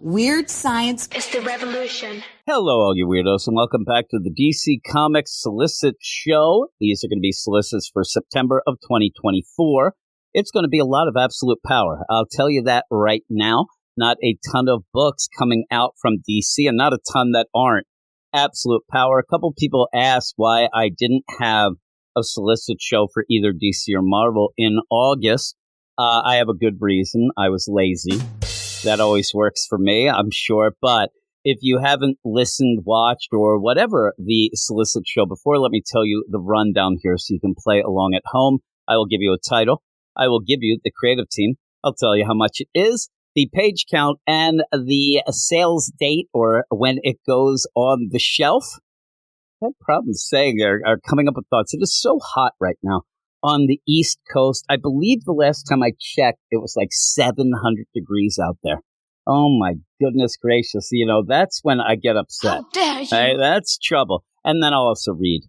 Weird science is the revolution. Hello, all you weirdos, and welcome back to the DC Comics Solicit Show. These are going to be solicits for September of 2024. It's going to be a lot of absolute power. I'll tell you that right now. Not a ton of books coming out from DC, and not a ton that aren't absolute power. A couple people asked why I didn't have a solicit show for either DC or Marvel in August. I have a good reason. I was lazy. That always works for me, I'm sure. But if you haven't listened, watched, or whatever the solicit show before, let me tell you the rundown here so you can play along at home. I will give you a title. I will give you the creative team. I'll tell you how much it is, the page count, and the sales date or when it goes on the shelf. I have problems saying are coming up with thoughts. It is so hot right now on the East Coast. I believe the last time I checked, it was like 700 degrees out there. Oh, my goodness gracious. You know, that's when I get upset. How dare you? Right? That's trouble. And then I'll also read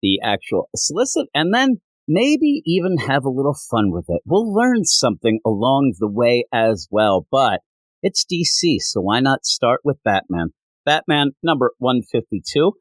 the actual solicit and then maybe even have a little fun with it. We'll learn something along the way as well. But it's DC, so why not start with Batman? Batman number 152.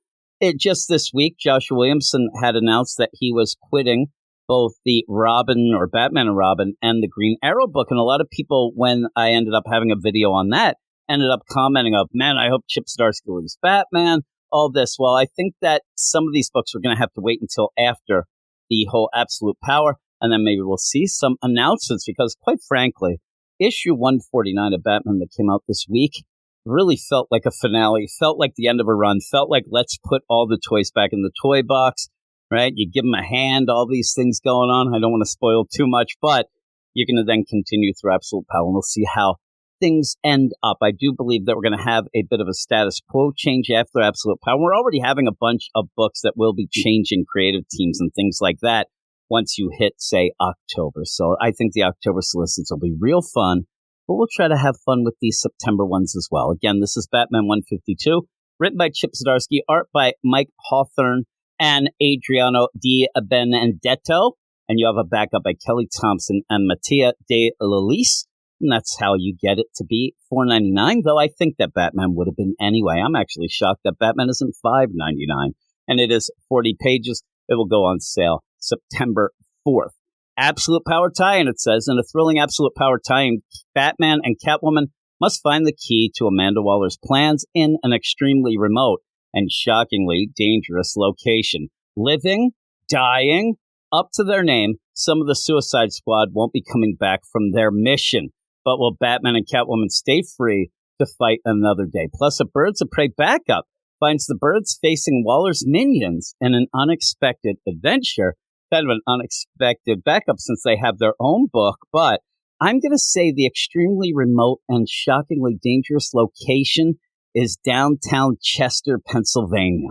Just this week, Joshua Williamson had announced that he was quitting both the Robin or Batman and Robin and the Green Arrow book. And a lot of people, when I ended up having a video on that, ended up commenting of, man, I hope Chip Zdarsky leaves Batman, all this. Well, I think that some of these books are going to have to wait until after the whole Absolute Power, and then maybe we'll see some announcements because, quite frankly, issue 149 of Batman that came out this week really felt like a finale, felt like the end of a run, felt like let's put all the toys back in the toy box. Right? You give them a hand, all these things going on. I don't want to spoil too much, but you're going to then continue through Absolute Power, and we'll see how things end up. I do believe that we're going to have a bit of a status quo change after Absolute Power. We're already having a bunch of books that will be changing creative teams and things like that once you hit, say, October. So I think the October solicits will be real fun, but we'll try to have fun with these September ones as well. Again, this is Batman 152, written by Chip Zdarsky, art by Mike Hawthorne and Adriano Di Benedetto, and you have a backup by Kelly Thompson and Mattia De Lelise, and that's how you get it to be $4.99, though I think that Batman would have been anyway. I'm actually shocked that Batman isn't $5.99, and it is 40 pages. It will go on sale September 4th. Absolute Power tie-in, it says, in a thrilling Absolute Power tie-in, Batman and Catwoman must find the key to Amanda Waller's plans in an extremely remote and shockingly dangerous location. Living, dying, up to their name, some of the Suicide Squad won't be coming back from their mission. But will Batman and Catwoman stay free to fight another day? Plus, a Birds of Prey backup finds the Birds facing Waller's minions in an unexpected adventure. Kind of an unexpected backup since they have their own book. But I'm going to say the extremely remote and shockingly dangerous location is downtown Chester, Pennsylvania.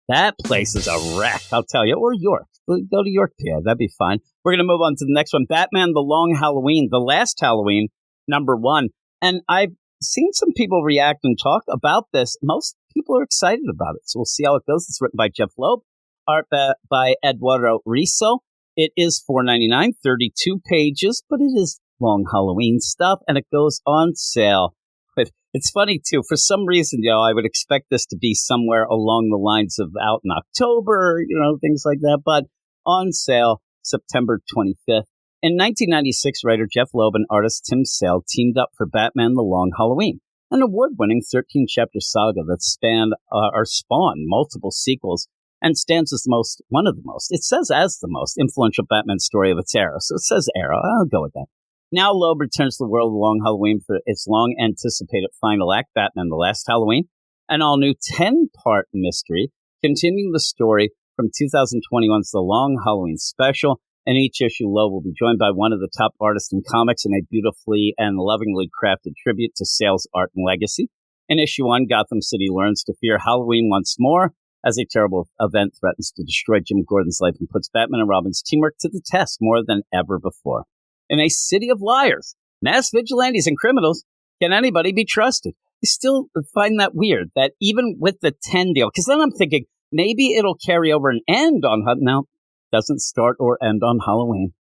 That place is a wreck, I'll tell you. Or York. Go to York, PA. That'd be fine. We're going to move on to the next one. Batman, The Long Halloween, the last Halloween, number 1. And I've seen some people react and talk about this. Most people are excited about it. So we'll see how it goes. It's written by Jeff Loeb, art by Eduardo Risso. It is $4.99, 32 pages, but it is Long Halloween stuff, and it goes on sale. But it's funny, too. For some reason, I would expect this to be somewhere along the lines of out in October, things like that. But on sale, September 25th. In 1996, writer Jeff Loeb and artist Tim Sale teamed up for Batman The Long Halloween, an award-winning 13-chapter saga that spawned multiple sequels and stands as one of the most, it says as the most influential Batman story of its era. So it says era. I'll go with that. Now Loeb returns to the world of Long Halloween for its long-anticipated final act, Batman The Last Halloween, an all-new 10-part mystery, continuing the story from 2021's The Long Halloween Special. In each issue, Loeb will be joined by one of the top artists in comics in a beautifully and lovingly crafted tribute to Sale's art and legacy. In issue 1, Gotham City learns to fear Halloween once more as a terrible event threatens to destroy Jim Gordon's life and puts Batman and Robin's teamwork to the test more than ever before. In a city of liars, mass vigilantes, and criminals, can anybody be trusted? I still find that weird, that even with the 10 deal, because then I'm thinking maybe it'll carry over and end on, no, doesn't start or end on Halloween.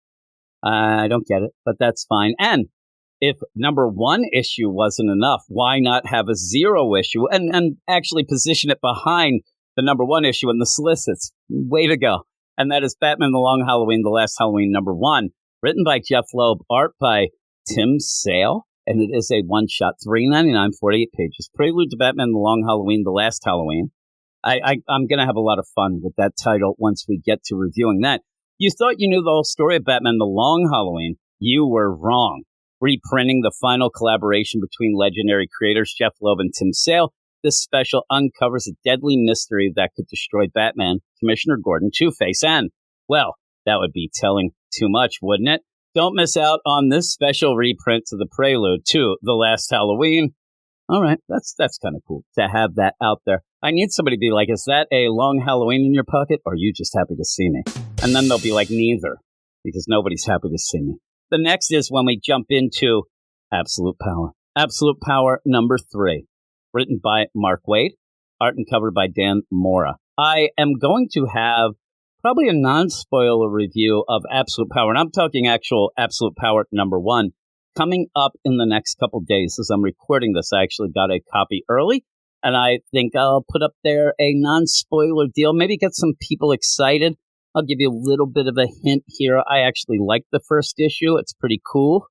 I don't get it, but that's fine. And if number one issue wasn't enough, why not have a zero issue and actually position it behind the number one issue in the solicits? Way to go. And that is Batman The Long Halloween, The Last Halloween, number one, written by Jeff Loeb, art by Tim Sale, and it is a one-shot, $3.99, 48 pages. Prelude to Batman The Long Halloween, The Last Halloween. I'm going to have a lot of fun with that title once we get to reviewing that. You thought you knew the whole story of Batman The Long Halloween. You were wrong. Reprinting the final collaboration between legendary creators Jeff Loeb and Tim Sale, this special uncovers a deadly mystery that could destroy Batman, Commissioner Gordon, Two-Face, and, well, that would be telling too much, wouldn't it? Don't miss out on this special reprint to the prelude to The Last Halloween. All right, that's kind of cool to have that out there. I need somebody to be like, is that a long Halloween in your pocket, or are you just happy to see me? And then they'll be like, neither, because nobody's happy to see me. The next is when we jump into Absolute Power. Absolute Power number 3, written by Mark Waid, art and cover by Dan Mora. I am going to have probably a non-spoiler review of Absolute Power, and I'm talking actual Absolute Power number 1, coming up in the next couple days. As I'm recording this, I actually got a copy early, and I think I'll put up there a non-spoiler deal, maybe get some people excited. I'll give you a little bit of a hint here. I actually like the first issue. It's pretty cool.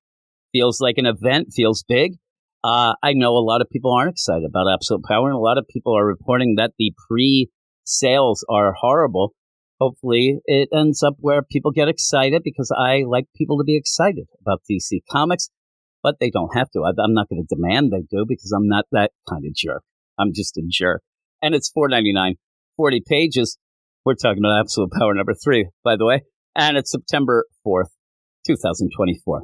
Feels like an event, feels big. I know a lot of people aren't excited about Absolute Power, and a lot of people are reporting that the pre-sales are horrible. Hopefully it ends up where people get excited, because I like people to be excited about DC Comics, but they don't have to. I'm not going to demand they do, because I'm not that kind of jerk. I'm just a jerk. And it's $4.99, 40 pages. We're talking about Absolute Power number 3, by the way, and it's September 4th, 2024.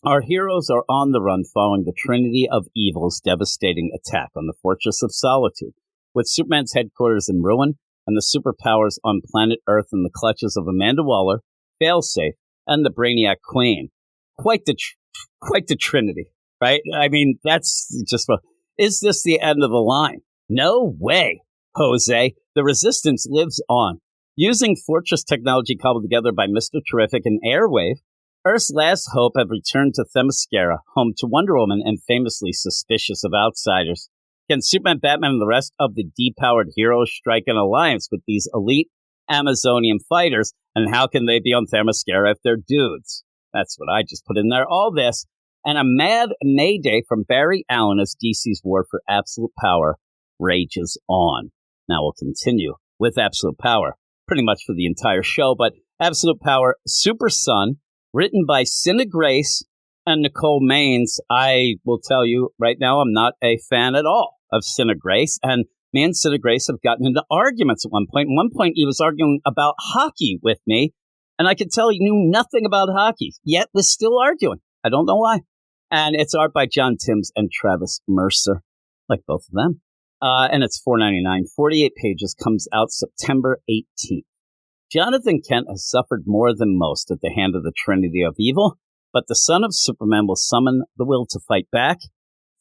Our heroes are on the run following the Trinity of Evil's devastating attack on the Fortress of Solitude, with Superman's headquarters in ruin and the superpowers on planet Earth in the clutches of Amanda Waller, Failsafe, and the Brainiac Queen. Quite the Trinity, right? I mean, that's just... Is this the end of the line? No way, Jose. The Resistance lives on. Using Fortress technology cobbled together by Mr. Terrific and Airwave, Earth's last hope have returned to Themyscira, home to Wonder Woman and famously suspicious of outsiders. Can Superman, Batman, and the rest of the depowered heroes strike an alliance with these elite Amazonian fighters? And how can they be on Themyscira if they're dudes? That's what I just put in there. All this, and a mad mayday from Barry Allen as DC's war for Absolute Power rages on. Now we'll continue with Absolute Power, pretty much for the entire show, but Absolute Power Super Son, written by Cinna Grace and Nicole Maines. I will tell you right now, I'm not a fan at all of Cinna Grace, and me and Cinna Grace have gotten into arguments at one point. At one point, he was arguing about hockey with me, and I could tell he knew nothing about hockey, yet was still arguing. I don't know why. And it's art by John Timms and Travis Mercer, like both of them. And it's $4.99, 48 pages, comes out September 18th. Jonathan Kent has suffered more than most at the hand of the Trinity of Evil, but the son of Superman will summon the will to fight back.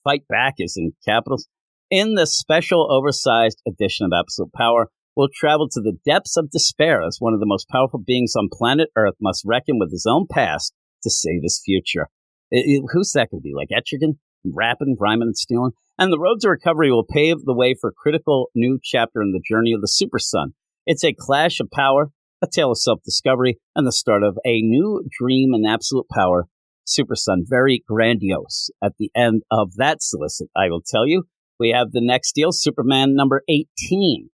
Fight back is in capitals. In the special oversized edition of Absolute Power, we'll travel to the depths of despair as one of the most powerful beings on planet Earth must reckon with his own past to save his future. Who's that going to be? Like Etrigan? Rapping, rhyming, and stealing? And the road to recovery will pave the way for a critical new chapter in the journey of the Super Son. It's a clash of power, a tale of self-discovery, and the start of a new dream in Absolute Power. Super Son, very grandiose. At the end of that solicit, I will tell you, we have the next deal, Superman number 18.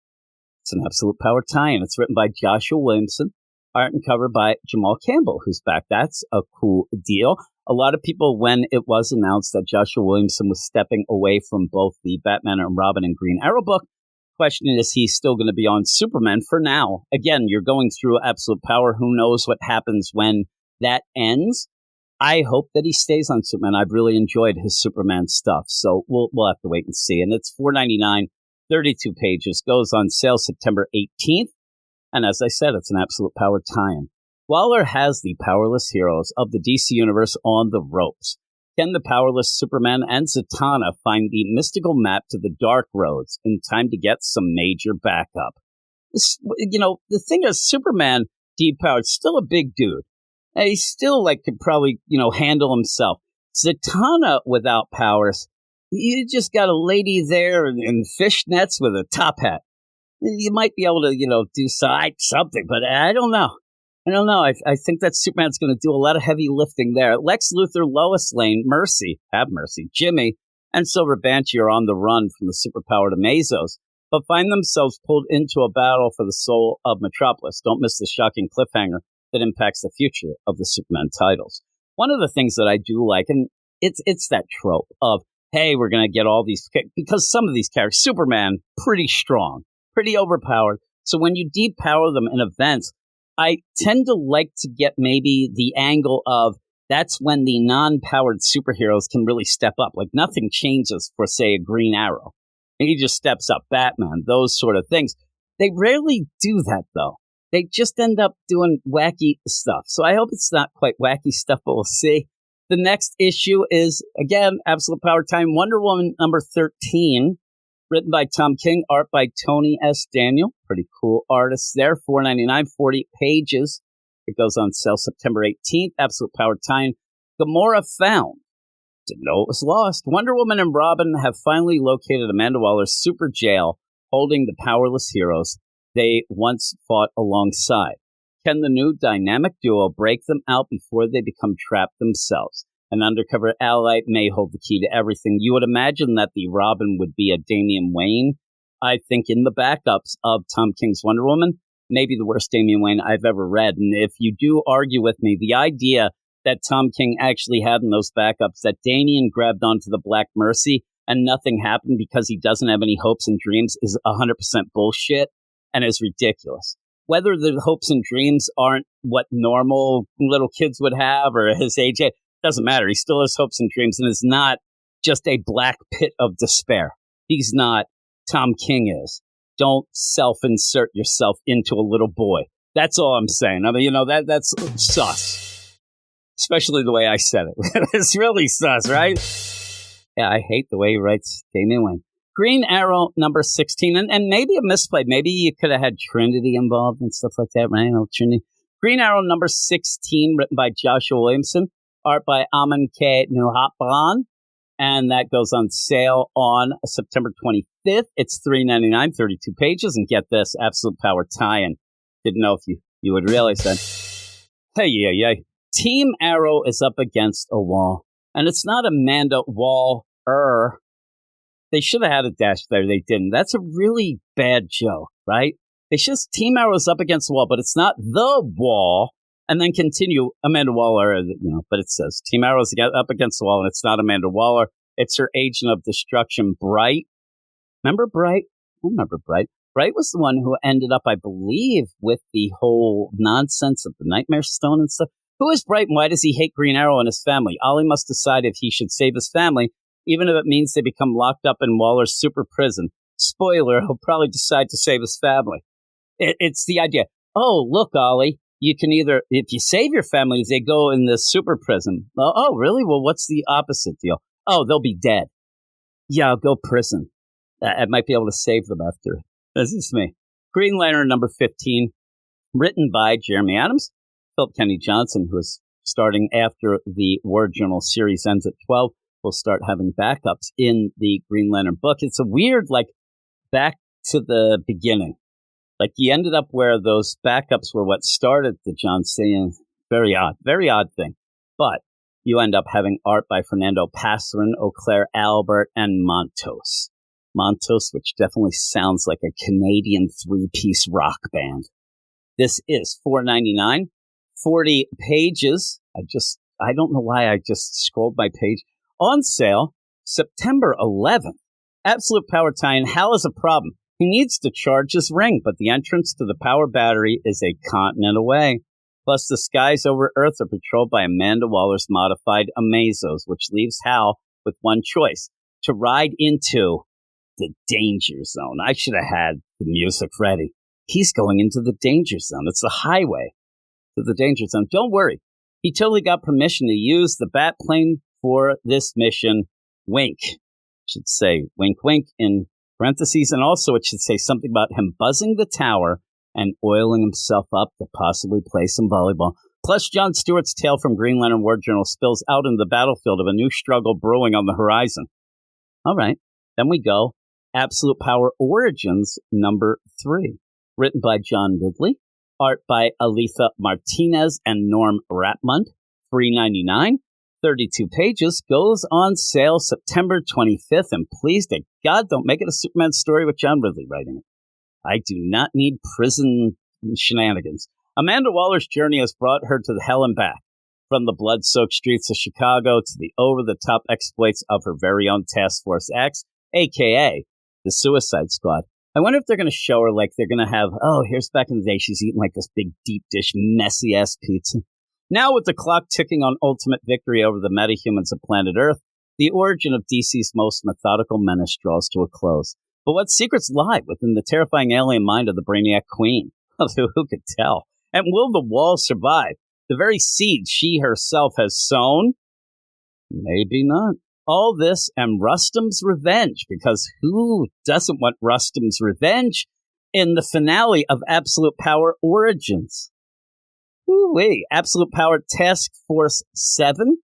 It's an Absolute Power tie-in. It's written by Joshua Williamson, art and cover by Jamal Campbell, who's back. That's a cool deal. A lot of people, when it was announced that Joshua Williamson was stepping away from both the Batman and Robin and Green Arrow book, question is he still going to be on Superman for now? Again, you're going through Absolute Power. Who knows what happens when that ends? I hope that he stays on Superman. I've really enjoyed his Superman stuff, so we'll have to wait and see. And it's $4.99, 32 pages, goes on sale September 18th. And as I said, it's an Absolute Power tie-in. Waller has the powerless heroes of the DC Universe on the ropes. Can the powerless Superman and Zatanna find the mystical map to the Dark Roads in time to get some major backup? The thing is, Superman, depowered, still a big dude. He still could probably, handle himself. Zatanna without powers, you just got a lady there in fishnets with a top hat. You might be able to, do something, but I don't know. I think that Superman's going to do a lot of heavy lifting there. Lex Luthor, Lois Lane, Mercy, Jimmy, and Silver Banshee are on the run from the superpowered Amazos, but find themselves pulled into a battle for the soul of Metropolis. Don't miss the shocking cliffhanger that impacts the future of the Superman titles. One of the things that I do like, and it's that trope of, hey, we're going to get all these, because some of these characters, Superman, pretty strong, pretty overpowered. So when you depower them in events, I tend to like to get maybe the angle of that's when the non-powered superheroes can really step up. Like nothing changes for, say, a Green Arrow. And he just steps up. Batman, those sort of things. They rarely do that, though. They just end up doing wacky stuff. So I hope it's not quite wacky stuff, but we'll see. The next issue is, again, Absolute Power Time, Wonder Woman number 13. Written by Tom King, art by Tony S. Daniel. Pretty cool artists there. $4.99, 40 pages. It goes on sale September 18th. Absolute Power Time. Gamora found. Didn't know it was lost. Wonder Woman and Robin have finally located Amanda Waller's super jail holding the powerless heroes they once fought alongside. Can the new dynamic duo break them out before they become trapped themselves? An undercover ally may hold the key to everything. You would imagine that the Robin would be a Damian Wayne. I think in the backups of Tom King's Wonder Woman, maybe the worst Damian Wayne I've ever read. And if you do argue with me, the idea that Tom King actually had in those backups, that Damian grabbed onto the Black Mercy and nothing happened because he doesn't have any hopes and dreams is 100% bullshit and is ridiculous. Whether the hopes and dreams aren't what normal little kids would have or his age, doesn't matter. He still has hopes and dreams and is not just a black pit of despair. He's not. Tom King is. Don't self-insert yourself into a little boy. That's all I'm saying. I mean, that's sus. Especially the way I said it. It's really sus, right? Yeah, I hate the way he writes Damian Wayne. Green Arrow number 16, and maybe a misplay. Maybe you could have had Trinity involved and stuff like that, right? Trinity. Green Arrow number 16, written by Joshua Williamson, art by Amin K. Nuhatban, and that goes on sale on September 25th. It's $3.99, 32 pages, and get this, Absolute Power tie-in. Didn't know if you would realize that. Hey. Team Arrow is up against a wall, and it's not Amanda Waller. They should have had a dash there. They didn't. That's a really bad joke, right? They should Team Arrow's up against the wall, but it's not the wall. And then continue Amanda Waller, but it says Team Arrow's up against the wall, and it's not Amanda Waller. It's her agent of destruction, Bright. Remember Bright? I remember Bright. Bright was the one who ended up, I believe, with the whole nonsense of the Nightmare Stone and stuff. Who is Bright, and why does he hate Green Arrow and his family? Ollie must decide if he should save his family, even if it means they become locked up in Waller's super prison. Spoiler, he'll probably decide to save his family. It's the idea. Oh, look, Ollie, you can either, if you save your family, they go in the super prison. Oh, really? Well, what's the opposite deal? Oh, they'll be dead. Yeah, I'll go prison. I might be able to save them after. This is me. Green Lantern number 15, written by Jeremy Adams, Philip Kenny Johnson, who is starting after the War Journal series ends at 12. We'll start having backups in the Green Lantern book. It's a weird, back to the beginning. You ended up where those backups were what started the John Cena. Very odd thing. But you end up having art by Fernando Pasarin, Auclair Albert, and Montos. Montos, which definitely sounds like a Canadian three-piece rock band. This is $4.99, 40 pages. I don't know why I just scrolled my page. On sale, September 11th. Absolute Power tie-in. Hal is a problem. He needs to charge his ring, but the entrance to the power battery is a continent away. Plus, the skies over Earth are patrolled by Amanda Waller's modified Amazos, which leaves Hal with one choice, to ride into the danger zone. I should have had the music ready. He's going into the danger zone. It's the highway to the danger zone. Don't worry. He totally got permission to use the bat plane for this mission. Wink. Should say wink, wink in parentheses. And also it should say something about him buzzing the tower and oiling himself up to possibly play some volleyball. Plus, Jon Stewart's tale from Green Lantern War Journal spills out into the battlefield of a new struggle brewing on the horizon. All right, then we go. Absolute Power Origins number 3. Written by John Ridley. Art by Aletha Martinez and Norm Rapmund. $3.99. 32 pages. Goes on sale September 25th. And please to God, don't make it a Superman story with John Ridley writing it. I do not need prison shenanigans. Amanda Waller's journey has brought her to the hell and back. From the blood-soaked streets of Chicago to the over-the-top exploits of her very own Task Force X, a.k.a. the Suicide Squad. I wonder if they're going to show her, like, they're going to have, here's back in the day, she's eating, like, this big, deep dish, messy-ass pizza. Now, with the clock ticking on ultimate victory over the metahumans of planet Earth, the origin of DC's most methodical menace draws to a close. But what secrets lie within the terrifying alien mind of the Brainiac Queen? Who could tell? And will the wall survive? The very seeds she herself has sown? Maybe not. All this and Rustam's revenge, because who doesn't want Rustam's revenge in the finale of Absolute Power Origins? Woo-wee. Absolute Power Task Force 7,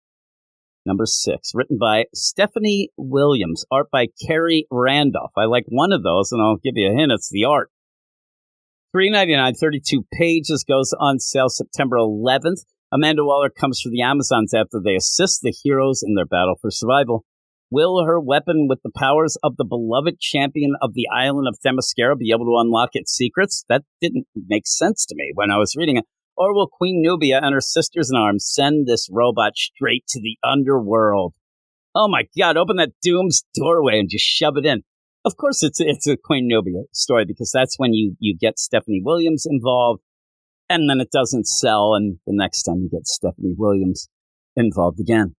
number 6, written by Stephanie Williams, art by Carrie Randolph. I like one of those, and I'll give you a hint. It's the art. $3.99, 32 pages, goes on sale September 11th. Amanda Waller comes for the Amazons after they assist the heroes in their battle for survival. Will her weapon with the powers of the beloved champion of the island of Themyscira be able to unlock its secrets? That didn't make sense to me when I was reading it. Or will Queen Nubia and her sisters-in-arms send this robot straight to the underworld? Oh my God, open that Doom's doorway and just shove it in. Of course it's a Queen Nubia story, because that's when you get Stephanie Williams involved, and then it doesn't sell, and the next time you get Stephanie Williams involved again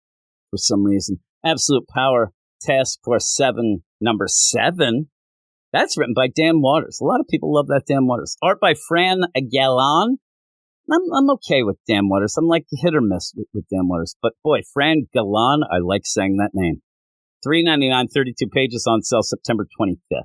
for some reason. Absolute Power Task Force 7, number 7. That's written by Dan Waters. A lot of people love that Dan Waters. Art by Fran Galan. I'm okay with Dan Waters. I'm like hit or miss with Dan Waters. But boy, Fran Galan, I like saying that name. $3.99, 32 pages, on sale September 25th.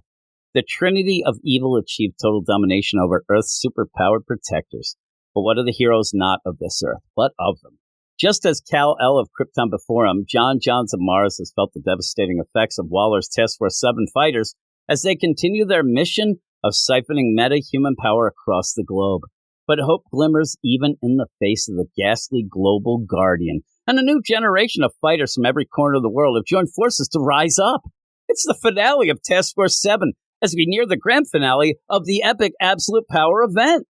The Trinity of Evil achieved total domination over Earth's superpowered protectors. But what are the heroes not of this Earth, but of them? Just as Kal-El of Krypton before him, John Johns of Mars has felt the devastating effects of Waller's Task Force 7 fighters as they continue their mission of siphoning meta-human power across the globe. But hope glimmers even in the face of the ghastly global guardian. And a new generation of fighters from every corner of the world have joined forces to rise up. It's the finale of Task Force 7 as we near the grand finale of the epic Absolute Power event.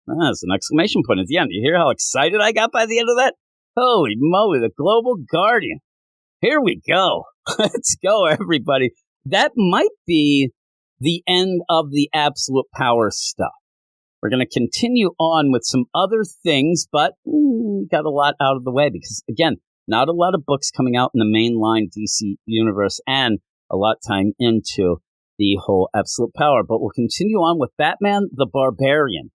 That's an exclamation point at the end. You hear how excited I got by the end of that? Holy moly, the global guardian. Here we go. Let's go, everybody. That might be the end of the Absolute Power stuff. We're going to continue on with some other things, but got a lot out of the way because, again, not a lot of books coming out in the mainline DC universe and a lot tying into the whole Absolute Power. But we'll continue on with Batman the Barbarian,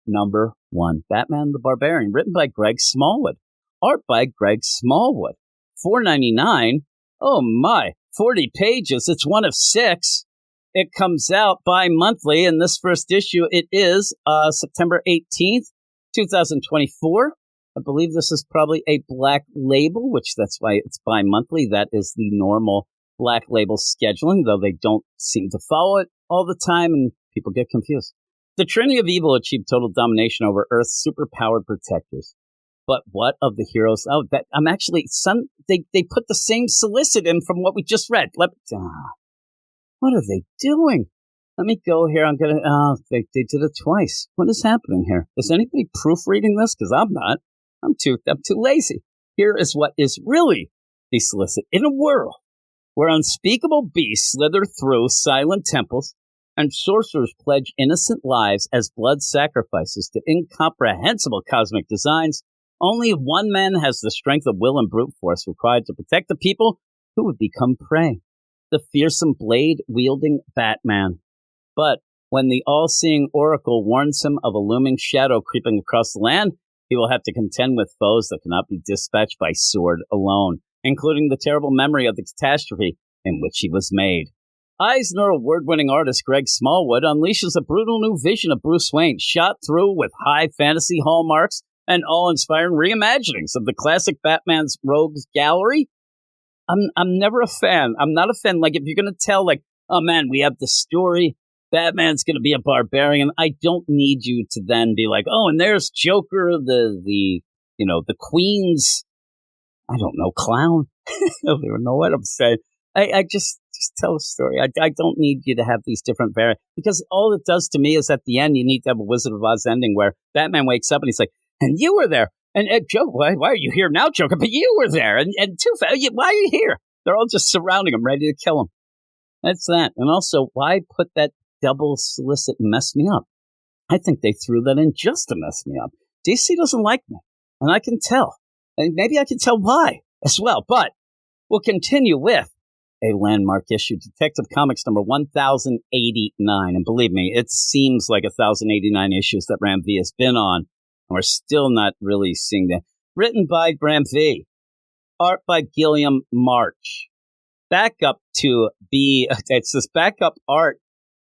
number 1. Batman the Barbarian, written by Greg Smallwood. Art by Greg Smallwood. $4.99. Oh my, 40 pages. It's one of 6. It comes out bi-monthly, and this first issue, it is September 18th, 2024. I believe this is probably a Black Label, which that's why it's bi-monthly. That is the normal Black Label scheduling, though they don't seem to follow it all the time, and people get confused. The Trinity of Evil achieved total domination over Earth's superpowered protectors. But what of the heroes? Oh, that I'm actually they put the same solicit in from what we just read. What are they doing? Let me go here. I'm gonna. They did it twice. What is happening here? Is anybody proofreading this? Because I'm not. I'm too lazy. Here is what is really the solicit. In a world where unspeakable beasts slither through silent temples and sorcerers pledge innocent lives as blood sacrifices to incomprehensible cosmic designs, only one man has the strength of will and brute force required to protect the people who would become prey. The fearsome blade-wielding Batman. But when the all-seeing Oracle warns him of a looming shadow creeping across the land, he will have to contend with foes that cannot be dispatched by sword alone, including the terrible memory of the catastrophe in which he was made. Eisner award-winning artist Greg Smallwood unleashes a brutal new vision of Bruce Wayne, shot through with high fantasy hallmarks and awe-inspiring reimaginings of the classic Batman's Rogues Gallery. I'm never a fan. I'm not a fan. Like, if you're going to tell, like, oh, man, we have the story, Batman's going to be a barbarian, I don't need you to then be like, oh, and there's Joker, the Queen's, I don't know, clown. I don't even know what I'm saying. I just tell a story. I don't need you to have these different variants, because all it does to me is at the end, you need to have a Wizard of Oz ending where Batman wakes up and he's like, and you were there. And Joker, why are you here now, Joker? But you were there. And Two-Face, why are you here? They're all just surrounding him, ready to kill him. That's that. And also, why put that double solicit mess me up? I think they threw that in just to mess me up. DC doesn't like me, and I can tell. And maybe I can tell why as well. But we'll continue with a landmark issue, Detective Comics number 1089. And believe me, it seems like 1089 issues that Ram V has been on. We're still not really seeing that. Written by Graham V. Art by Gilliam March. Backup to be, it says backup art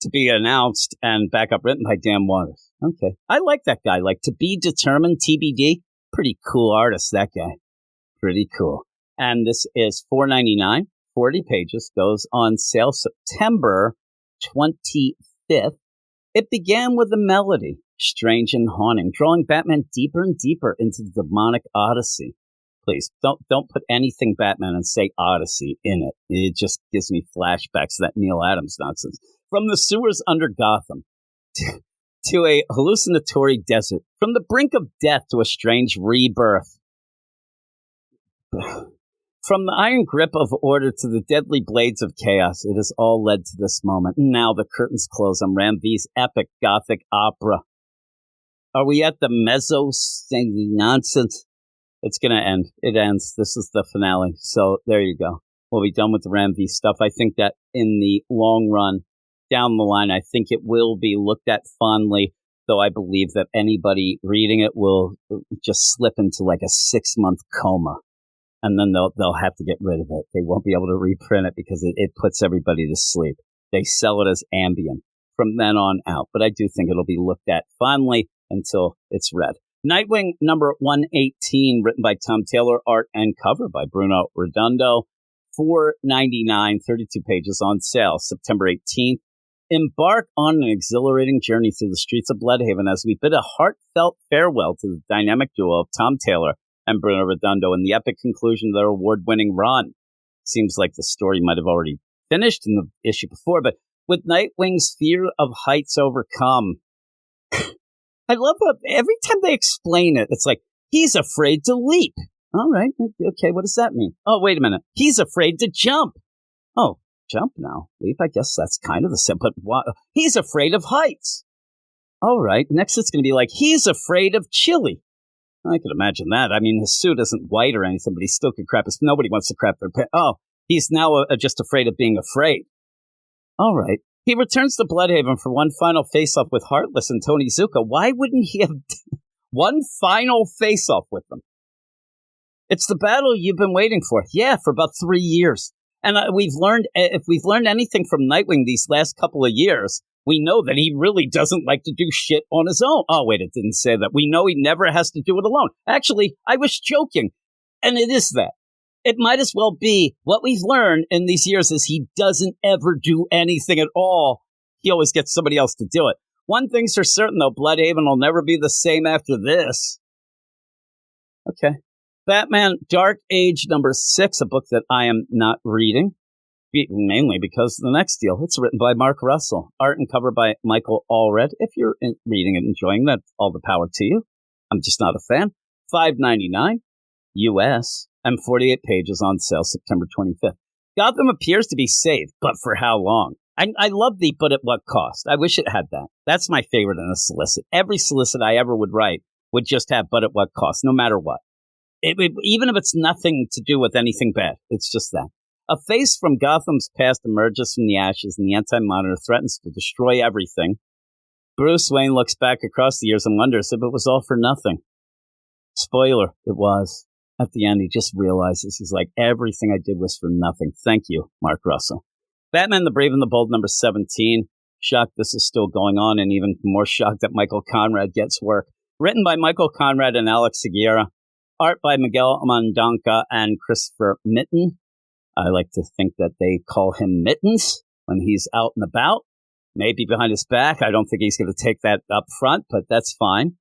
to be announced and backup written by Dan Waters. Okay. I like that guy. Like, To Be Determined, TBD. Pretty cool artist, that guy. Pretty cool. And this is $4.99, 40 pages, goes on sale September 25th. It began with a melody, strange and haunting, drawing Batman deeper and deeper into the demonic odyssey. Please, don't put anything Batman and say Odyssey in it. It just gives me flashbacks to that Neil Adams nonsense. From the sewers under Gotham to a hallucinatory desert, from the brink of death to a strange rebirth. From the iron grip of order to the deadly blades of chaos, it has all led to this moment. Now the curtains close on Ram V's epic gothic opera. Are we at the mezzo nonsense? It's going to end. It ends. This is the finale. So there you go. We'll be done with the Ram V stuff. I think that in the long run, down the line, I think it will be looked at fondly, though I believe that anybody reading it will just slip into like a 6-month coma. And then they'll have to get rid of it. They won't be able to reprint it because it puts everybody to sleep. They sell it as Ambien from then on out. But I do think it'll be looked at fondly until it's read. Nightwing number 118, written by Tom Taylor, art and cover by Bruno Redondo. $4.99, 32 pages, on sale September 18th. Embark on an exhilarating journey through the streets of Bloodhaven as we bid a heartfelt farewell to the dynamic duo of Tom Taylor and Bruno Redondo in the epic conclusion of their award-winning run. Seems like the story might have already finished in the issue before, but with Nightwing's fear of heights overcome. I love how every time they explain it, it's like, he's afraid to leap. All right, okay, what does that mean? Oh, wait a minute. He's afraid to jump. Oh, jump now. Leap, I guess that's kind of the same, but what? He's afraid of heights. All right, next it's going to be like, he's afraid of chili. I can imagine that. I mean, his suit isn't white or anything, but he still could crap his... Nobody wants to crap their pants. Oh, he's now just afraid of being afraid. All right. He returns to Bloodhaven for one final face-off with Heartless and Tony Zucca. Why wouldn't he have one final face-off with them? It's the battle you've been waiting for. Yeah, for about 3 years. And we've learned, if we've learned anything from Nightwing these last couple of years, we know that he really doesn't like to do shit on his own. Oh, wait, it didn't say that. We know he never has to do it alone. Actually, I was joking. And it is that. It might as well be what we've learned in these years is he doesn't ever do anything at all. He always gets somebody else to do it. One thing's for certain, though, Bloodhaven will never be the same after this. Okay. Batman Dark Age number 6, a book that I am not reading. Mainly because the next deal, it's written by Mark Russell. Art and cover by Michael Allred. If you're reading and enjoying that, all the power to you. I'm just not a fan. $5.99 US and 48 pages, on sale September 25th. Gotham appears to be saved, but for how long? I love the but at what cost. I wish it had that. That's my favorite in a solicit. Every solicit I ever would write would just have but at what cost, no matter what. Even if it's nothing to do with anything bad. It's just that. A face from Gotham's past emerges from the ashes, and the Anti-Monitor threatens to destroy everything. Bruce Wayne looks back across the years and wonders if it was all for nothing. Spoiler, it was. At the end, he just realizes, he's like, everything I did was for nothing. Thank you, Mark Russell. Batman the Brave and the Bold, number 17. Shocked this is still going on, and even more shocked that Michael Conrad gets work. Written by Michael Conrad and Alex Aguirre. Art by Miguel Mondonca and Christopher Mitten. I like to think that they call him Mittens when he's out and about. Maybe behind his back. I don't think he's going to take that up front, but that's fine.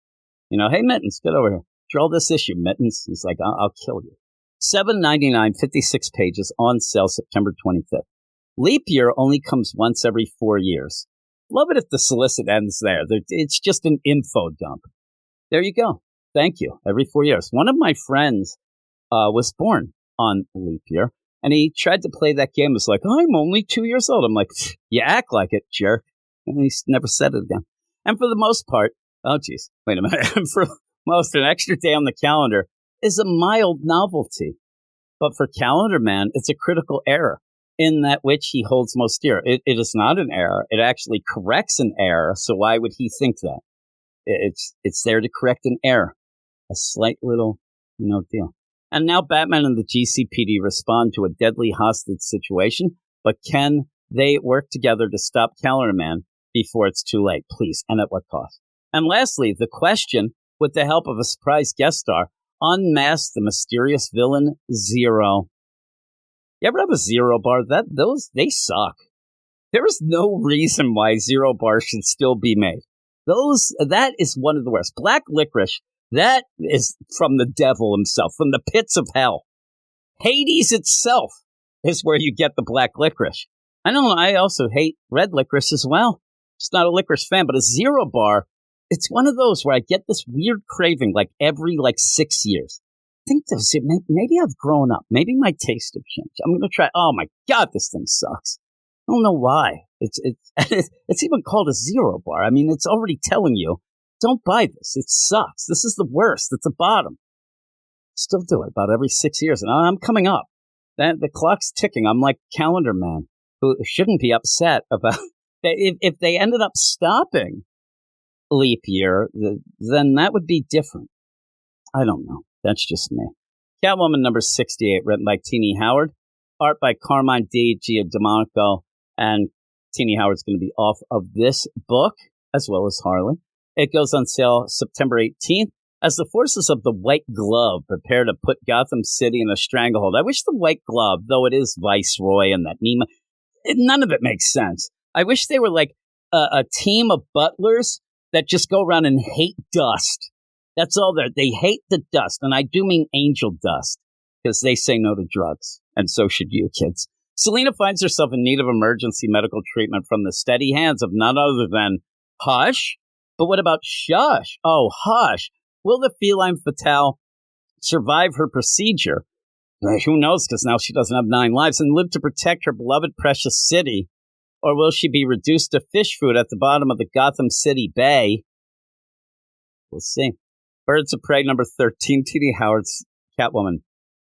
You know, hey, Mittens, get over here. Draw this issue, Mittens. He's like, I'll kill you. $7.99, 56 pages, on sale September 25th. Leap year only comes once every 4 years. Love it if the solicit ends there. It's just an info dump. There you go. Thank you. Every 4 years. One of my friends was born on leap year, and he tried to play that game. It's like, I'm only 2 years old. I'm like, you act like it, jerk. And he's never said it again. And for the most part, oh, geez, wait a minute. For most, an extra day on the calendar is a mild novelty. But for Calendar Man, it's a critical error in that which he holds most dear. It is not an error. It actually corrects an error. So why would he think that? It's there to correct an error. A slight little, deal. And now Batman and the GCPD respond to a deadly hostage situation. But can they work together to stop Calendar Man before it's too late? Please, and at what cost? And lastly, the question, with the help of a surprise guest star, unmask the mysterious villain Zero. You ever have a Zero bar? They suck. There is no reason why Zero bar should still be made. That is one of the worst. Black licorice, that is from the devil himself, from the pits of hell. Hades itself is where you get the black licorice. I know I also hate red licorice as well. Just not a licorice fan, but a Zero bar, it's one of those where I get this weird craving every 6 years. I think maybe I've grown up. Maybe my taste have changed. I'm going to try. Oh my God, this thing sucks. I don't know why. It's even called a Zero bar. I mean, it's already telling you, don't buy this. It sucks. This is the worst. It's the bottom. Still do it about every 6 years. And I'm coming up. The clock's ticking. I'm like Calendar Man, who shouldn't be upset about if they ended up stopping leap year, then that would be different. I don't know. That's just me. Catwoman number 68, written by Tini Howard. Art by Carmine Di Giandomenico. And Tini Howard's going to be off of this book, as well as Harley. It goes on sale September 18th. As the forces of the White Glove prepare to put Gotham City in a stranglehold. I wish the White Glove, though it is Viceroy and that Nima, none of it makes sense. I wish they were like a team of butlers that just go around and hate dust. That's all they hate the dust. And I do mean angel dust, because they say no to drugs. And so should you, kids. Selina finds herself in need of emergency medical treatment from the steady hands of none other than Hush. But what about Shush? Oh, Hush. Will the feline fatale survive her procedure? Who knows, because now she doesn't have 9 lives, and live to protect her beloved precious city? Or will she be reduced to fish food at the bottom of the Gotham City Bay? We'll see. Birds of Prey number 13, T.D. Howard's Catwoman.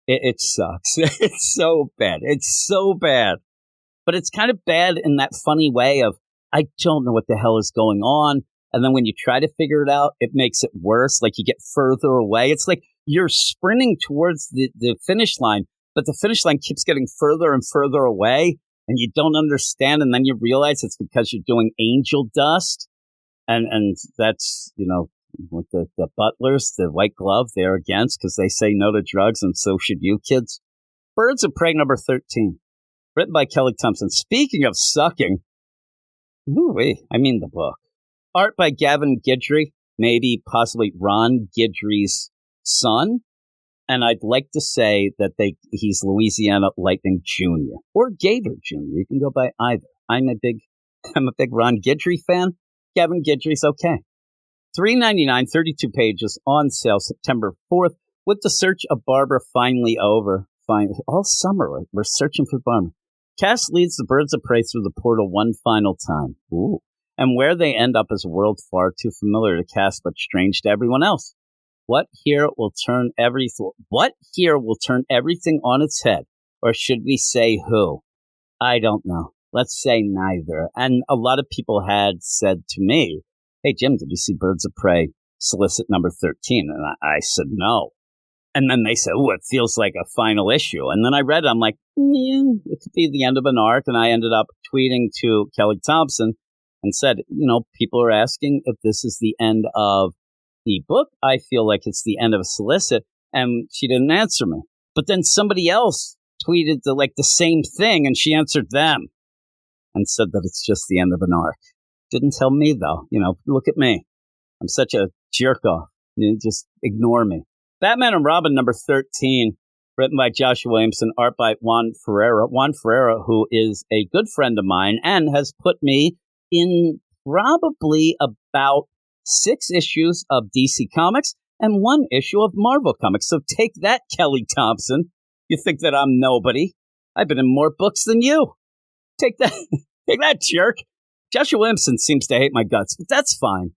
It sucks. It's so bad. It's so bad. But it's kind of bad in that funny way of, I don't know what the hell is going on. And then when you try to figure it out, it makes it worse. Like you get further away. It's like you're sprinting towards the finish line, but the finish line keeps getting further and further away. And you don't understand. And then you realize it's because you're doing angel dust. And that's, with the butlers, the White Glove, they're against because they say no to drugs. And so should you, kids. Birds of Prey number 13. Written by Kelly Thompson. Speaking of sucking, the book. Art by Gavin Guidry, maybe possibly Ron Guidry's son. And I'd like to say that he's Louisiana Lightning Jr. or Gator Jr. You can go by either. I'm a big Ron Guidry fan. Gavin Guidry's okay. $3.99, 32 pages, on sale September 4th. With the search of Barbara finally over. All summer, we're searching for Barbara. Cass leads the Birds of Prey through the portal one final time. Ooh. And where they end up is a world far too familiar to Cass, but strange to everyone else. What here will turn everything on its head? Or should we say who? I don't know. Let's say neither. And a lot of people had said to me, hey, Jim, did you see Birds of Prey Solicit number 13? And I said no. And then they said, it feels like a final issue. And then I read it. I'm like, it could be the end of an arc. And I ended up tweeting to Kelly Thompson and said, people are asking if this is the end of the book, I feel like it's the end of a solicit, and she didn't answer me. But then somebody else tweeted the same thing, and she answered them and said that it's just the end of an arc. Didn't tell me, though. Look at me. I'm such a jerk-off. Just ignore me. Batman and Robin number 13, written by Joshua Williamson, art by Juan Ferreira. Juan Ferreira, who is a good friend of mine and has put me in probably about 6 issues of DC Comics and 1 issue of Marvel Comics. So take that, Kelly Thompson. You think that I'm nobody? I've been in more books than you. Take that, jerk. Joshua Williamson seems to hate my guts, but that's fine.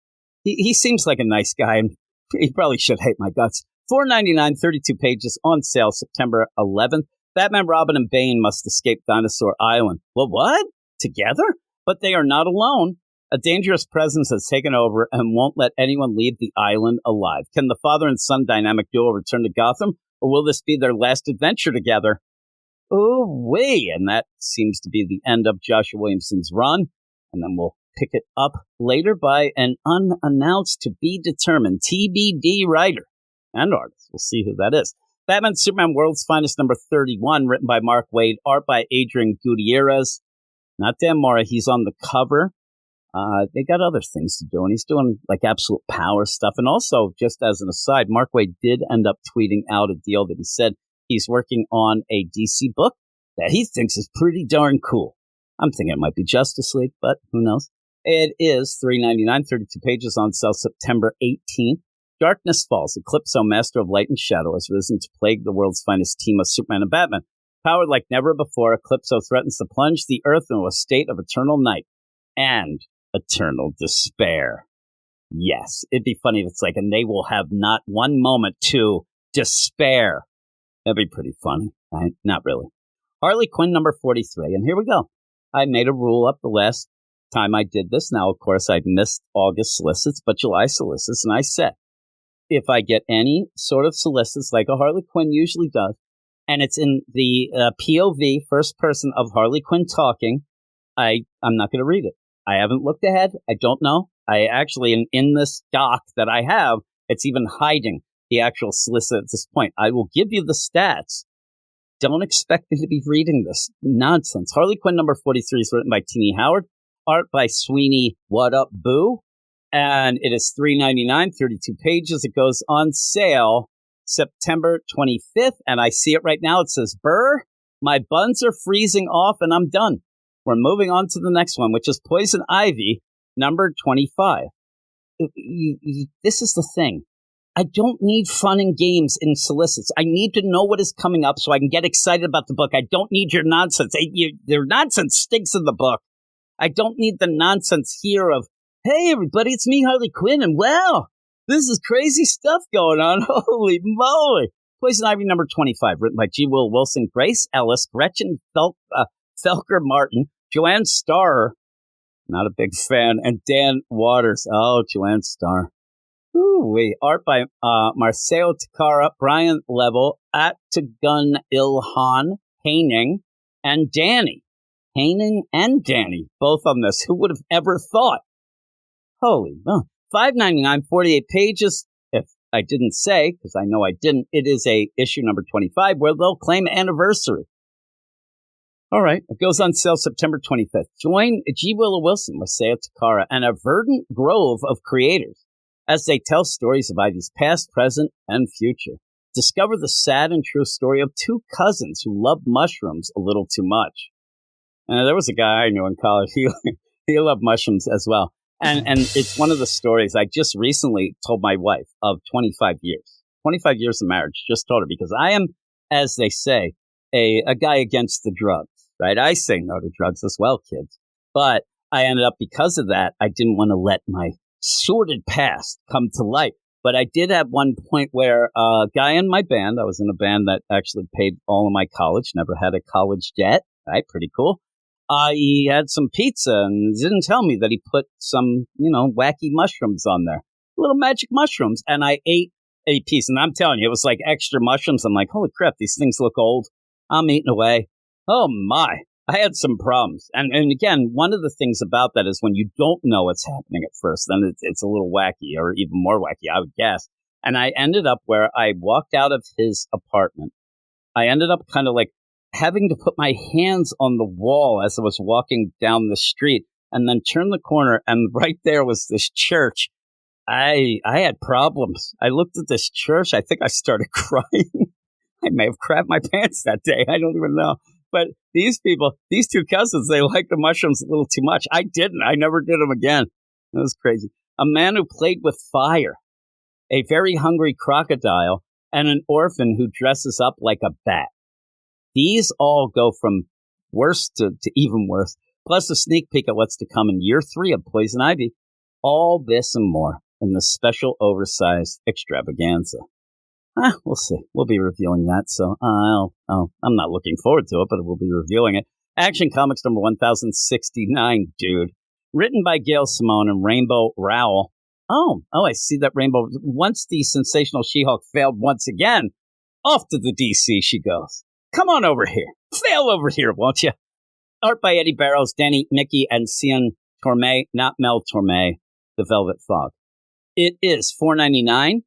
He seems like a nice guy, and he probably should hate my guts. $4.99, 32 pages, on sale September 11th. Batman, Robin, and Bane must escape Dinosaur Island. Well, what? Together? But they are not alone. A dangerous presence has taken over and won't let anyone leave the island alive. Can the father and son dynamic duo return to Gotham, or will this be their last adventure together? Oh-wee. And that seems to be the end of Joshua Williamson's run. And then we'll pick it up later by an unannounced to be determined TBD writer and artist. We'll see who that is. Batman Superman World's Finest number 31, written by Mark Waid, art by Adrian Gutierrez. Not Dan Mora, he's on the cover. They got other things to do, and he's doing absolute power stuff. And also, just as an aside, Mark Waid did end up tweeting out a deal that he said he's working on a DC book that he thinks is pretty darn cool. I'm thinking it might be Justice League, but who knows? It is $3.99, 32 pages, on sale September 18th. Darkness Falls. Eclipso, master of light and shadow, has risen to plague the world's finest team of Superman and Batman. Powered like never before, Eclipso threatens to plunge the Earth into a state of eternal night and eternal despair. Yes, it'd be funny if it's and they will have not one moment to despair. That'd be pretty funny, right? Not really. Harley Quinn number 43, and here we go. I made a rule up the last time I did this. Now, of course, I missed August solicits, but July solicits, and I said, if I get any sort of solicits like a Harley Quinn usually does, and it's in the POV, first person of Harley Quinn talking, I'm not going to read it. I haven't looked ahead. I don't know. I actually, in this doc that I have, it's even hiding the actual solicit at this point. I will give you the stats. Don't expect me to be reading this nonsense. Harley Quinn number 43 is written by Tini Howard, art by Sweeney What Up Boo, and it is $3.99, 32 pages. It goes on sale September 25th, and I see it right now. It says, "Burr, my buns are freezing off, and I'm done." We're moving on to the next one, which is Poison Ivy number 25. This is the thing. I don't need fun and games in solicits. I need to know what is coming up so I can get excited about the book. I don't need your nonsense. Your nonsense stinks in the book. I don't need the nonsense here of, hey, everybody, it's me, Harley Quinn, and wow, this is crazy stuff going on. Holy moly. Poison Ivy number 25, written by G. Will Wilson, Grace Ellis, Gretchen Felker Martin, Joanne Starr, not a big fan, and Dan Waters. Oh, Joanne Starr. Ooh-wee. Art by Marcelo Takara, Brian Level, Atagun Ilhan, Haining, and Danny. Haining and Danny, both on this. Who would have ever thought? Holy moly. $5.99, 48 pages. If I didn't say, because I know I didn't, it is a issue number 25 where they'll claim anniversary. All right. It goes on sale September 25th. Join G. Willow Wilson, Marcelo Takara, and a verdant grove of creators as they tell stories of Ivy's past, present, and future. Discover the sad and true story of 2 cousins who loved mushrooms a little too much. And there was a guy I knew in college. He loved mushrooms as well. And it's one of the stories I just recently told my wife of 25 years. 25 years of marriage. Just told her because I am, as they say, a guy against the drugs, right? I say no to drugs as well, kids. But I ended up, because of that, I didn't want to let my sordid past come to light. But I did have one point where a guy in my band, I was in a band that actually paid all of my college, never had a college debt, right? Pretty cool. He had some pizza and didn't tell me that he put some, wacky mushrooms on there. Little magic mushrooms. And I ate a piece. And I'm telling you, it was like extra mushrooms. I'm like, holy crap, these things look old. I'm eating away. Oh, my. I had some problems. And again, one of the things about that is when you don't know what's happening at first, then it's a little wacky, or even more wacky, I would guess. And I ended up where I walked out of his apartment. I ended up kind of like having to put my hands on the wall as I was walking down the street, and then turn the corner, and right there was this church. I had problems. I looked at this church. I think I started crying. I may have crapped my pants that day. I don't even know. But these people, these two cousins, they liked the mushrooms a little too much. I didn't. I never did them again. That was crazy. A man who played with fire, a very hungry crocodile, and an orphan who dresses up like a bat. These all go from worse to even worse. Plus a sneak peek at what's to come in year 3 of Poison Ivy. All this and more in the special oversized extravaganza. We'll see. We'll be reviewing that, so I'm not looking forward to it, but we'll be reviewing it. Action Comics number 1069, dude. Written by Gail Simone and Rainbow Rowell. Oh, I see that Rainbow. Once the sensational She-Hulk failed once again, off to the DC she goes. Come on over here. Fail over here, won't you? Art by Eddie Barrows, Danny Mickey, and Cian Torme, not Mel Torme, The Velvet Fog. It is $4.99,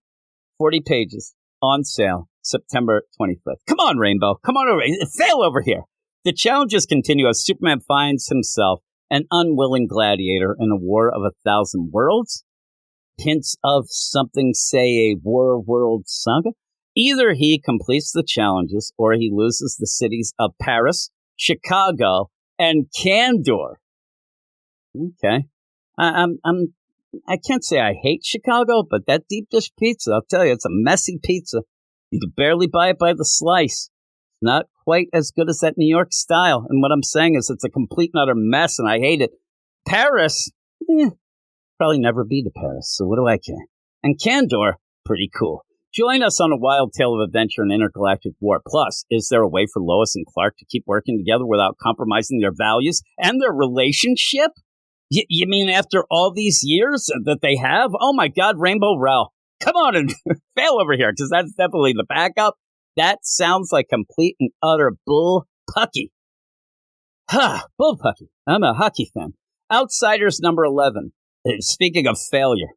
40 pages. On sale, September 25th. Come on, Rainbow. Come on over. Fail over here. The challenges continue as Superman finds himself an unwilling gladiator in a war of 1,000 worlds. Hints of something, say, a War World saga. Either he completes the challenges or he loses the cities of Paris, Chicago, and Candor. Okay. I can't say I hate Chicago, but that deep dish pizza, I'll tell you, it's a messy pizza. You can barely buy it by the slice. Not quite as good as that New York style. And what I'm saying is it's a complete and utter mess, and I hate it. Paris, probably never be to Paris, so what do I care? And Candor, pretty cool. Join us on a wild tale of adventure and intergalactic war. Plus, is there a way for Lois and Clark to keep working together without compromising their values and their relationship? You mean after all these years that they have? Oh, my God, Rainbow Rowell. Come on and fail over here, because that's definitely the backup. That sounds like complete and utter bull pucky. Bull pucky. I'm a hockey fan. Outsiders number 11. Speaking of failure.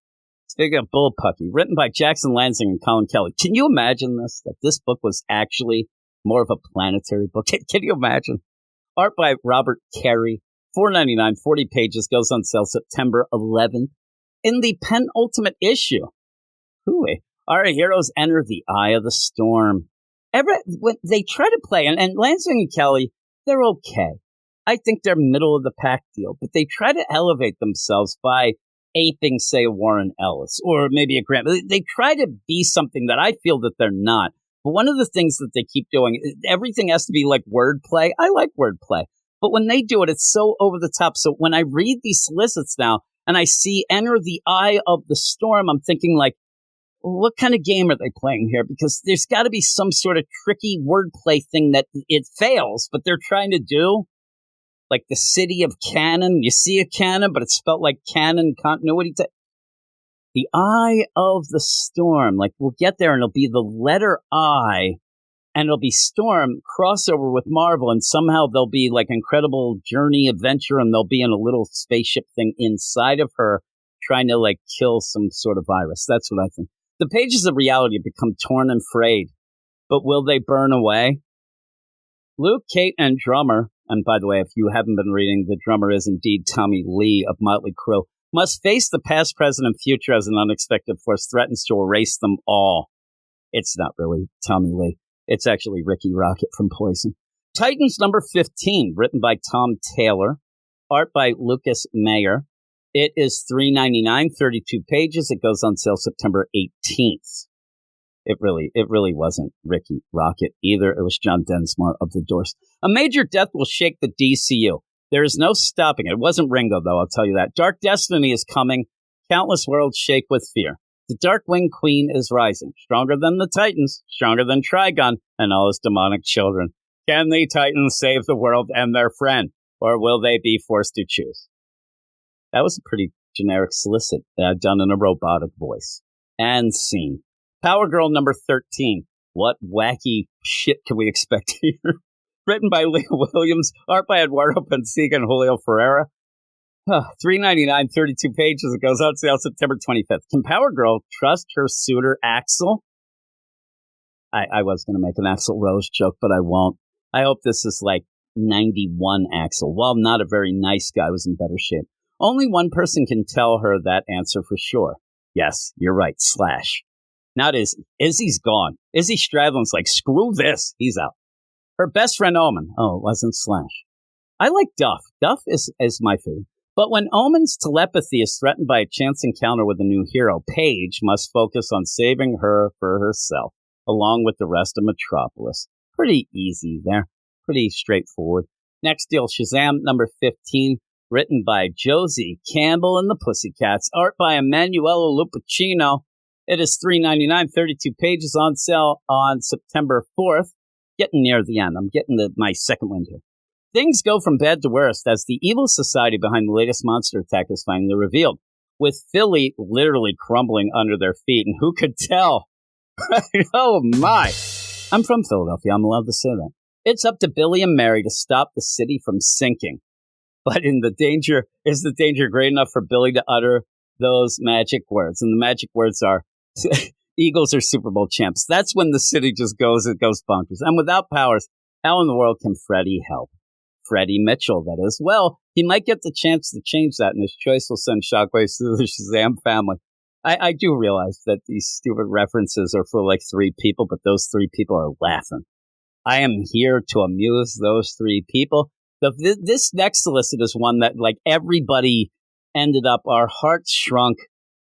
Speaking of bull pucky. Written by Jackson Lansing and Colin Kelly. Can you imagine this? That this book was actually more of a Planetary book? Can you imagine? Art by Robert Carey. $4.99, 40 pages, goes on sale September 11th. In the penultimate issue, our heroes enter the eye of the storm. When they try to play, and Lansing and Kelly, they're okay. I think they're middle of the pack deal, but they try to elevate themselves by aping, say, a Warren Ellis, or maybe a Grant. They try to be something that I feel that they're not. But one of the things that they keep doing, everything has to be like wordplay. I like wordplay. But when they do it, it's so over the top. So when I read these solicits now and I see enter the eye of the storm, I'm thinking like, what kind of game are they playing here? Because there's got to be some sort of tricky wordplay thing that it fails, but they're trying to do. Like the city of Cannon. You see a cannon, but it's spelled like canon continuity. The eye of the storm. Like we'll get there and it'll be the letter I. And it'll be Storm crossover with Marvel, and somehow there'll be like incredible journey adventure, and they'll be in a little spaceship thing inside of her trying to like kill some sort of virus. That's what I think. The pages of reality have become torn and frayed, but will they burn away? Luke, Kate, and Drummer, and by the way, if you haven't been reading, the Drummer is indeed Tommy Lee of Motley Crue, must face the past, present, and future as an unexpected force threatens to erase them all. It's not really Tommy Lee. It's actually Ricky Rocket from Poison. Titans number 15, written by Tom Taylor. Art by Lucas Mayer. It is $3.99, 32 pages. It goes on sale September 18th. It really wasn't Ricky Rocket either. It was John Densmore of The Doors. A major death will shake the DCU. There is no stopping it. It wasn't Ringo, though, I'll tell you that. Dark Destiny is coming. Countless worlds shake with fear. The Darkwing Queen is rising, stronger than the Titans, stronger than Trigon, and all his demonic children. Can the Titans save the world and their friend, or will they be forced to choose? That was a pretty generic solicit done in a robotic voice. And scene. Power Girl number 13. What wacky shit can we expect here? written by Leah Williams, art by Eduardo Pensica and Julio Ferreira. $3.99, 32 pages. It goes on sale September 25th. Can Power Girl trust her suitor Axel? I was going to make an Axel Rose joke, but I won't. I hope this is like 91 Axel. While not a very nice guy, was in better shape. Only one person can tell her that answer for sure. Yes, you're right, Slash. Not Izzy. Izzy's gone. Izzy Stradlin's like, screw this. He's out. Her best friend Omen. Oh, it wasn't Slash. I like Duff. Duff is my favorite. But when Omen's telepathy is threatened by a chance encounter with a new hero, Paige must focus on saving her for herself, along with the rest of Metropolis. Pretty easy there. Pretty straightforward. Next deal, Shazam number 15, written by Josie Campbell and the Pussycats, art by Emanuela Lupacino. It is $3.99, 32 pages, on sale on September 4th. Getting near the end. I'm getting my second wind here. Things go from bad to worst as the evil society behind the latest monster attack is finally revealed, with Philly literally crumbling under their feet. And who could tell? Oh, my. I'm from Philadelphia. I'm allowed to say that. It's up to Billy and Mary to stop the city from sinking. But is the danger great enough for Billy to utter those magic words? And the magic words are, Eagles are Super Bowl champs. That's when the city just goes bonkers. And without powers, how in the world can Freddie help? Freddie Mitchell, that is. Well, he might get the chance to change that, and his choice will send shockwaves through the Shazam family. I do realize that these stupid references are for like 3 people, but those 3 people are laughing. I am here to amuse those 3 people. This next solicit is one that, like, everybody ended up, our hearts shrunk